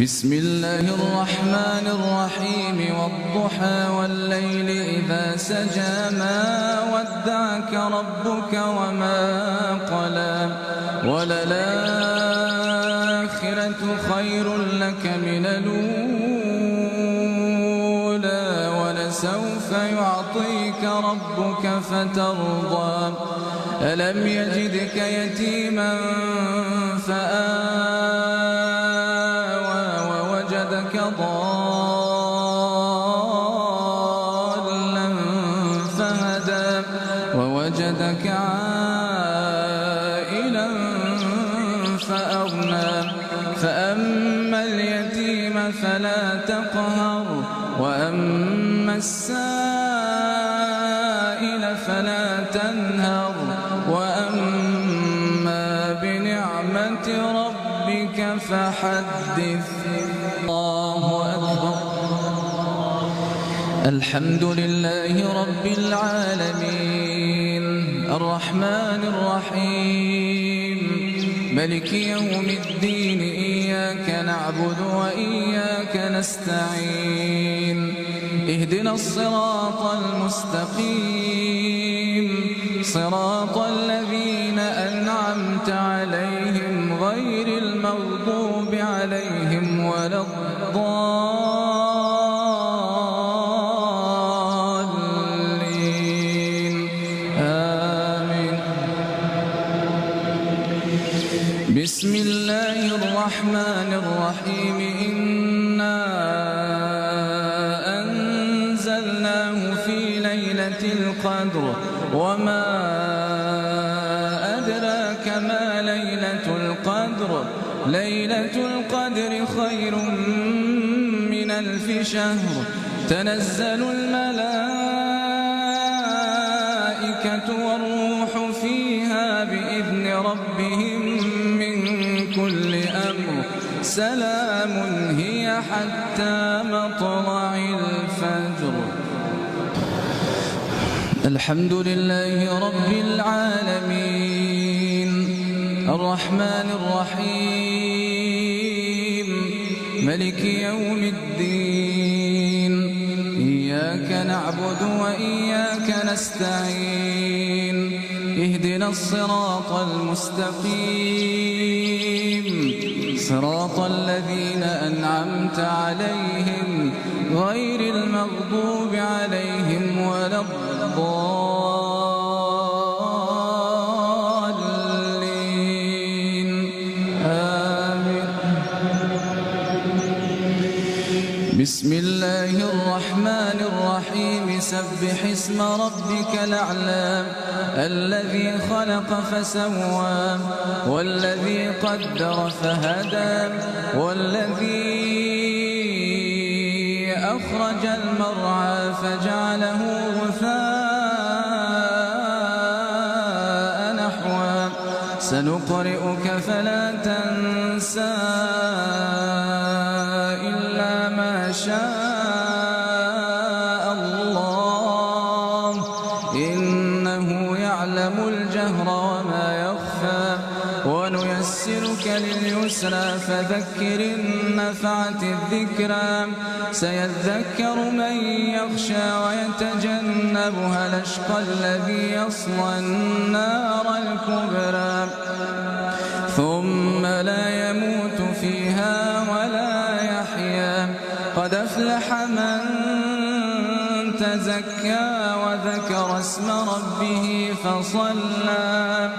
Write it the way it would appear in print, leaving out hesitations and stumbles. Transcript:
بسم الله الرحمن الرحيم والضحى والليل إذا سجى ما ودعك ربك وما قلى وللآخرة خير لك من الأولى ولسوف يعطيك ربك فترضى ألم يجدك يتيما فآوى ووجدك ضالا فهدى ووجدك عائلا فأغنى فأما اليتيم فلا تقهر وأما السائل فلا تنهر وأما بنعمة ربك فحدث. الله أكبر. الحمد لله رب العالمين الرحمن الرحيم ملك يوم الدين إياك نعبد وإياك نستعين اهدنا الصراط المستقيم صراط الذين أنعمت عليهم غير المغضوب عليهم ولا الضالين آمين. بسم الله الرحمن الرحيم إنا أنزلناه في ليلة القدر وما أدراك ما ليلة القدر ليلة القدر خير من 1000 شهر تنزل الملائكة والروح فيها بإذن ربهم من كل أمر سلام هي حتى مطلع الفجر. الحمد لله رب العالمين الرحمن الرحيم ملك يوم الدين إياك نعبد وإياك نستعين اهدنا الصراط المستقيم صراط الذين أنعمت عليهم غير المغضوب عليهم ولا الضالين آمين. بسم الله الرحمن الرحيم سبح اسم ربك الأعلى الذي خلق فسوى والذي قدر فهدى والذي أخرج المرعى فجعله غثاء نحوا سنقرئك فلا تنسى إلا ما شاء الله إنه يعلم الجهر وما يخفى ونيسرك لليسرى فذكر إن نفعت الذكرى سيذكر من يخشى ويتجنبها الأشقى الذي يصلى النار الكبرى ثم لا يموت فيها ولا يحيا قد أفلح من تزكى وذكر اسم ربه فصلى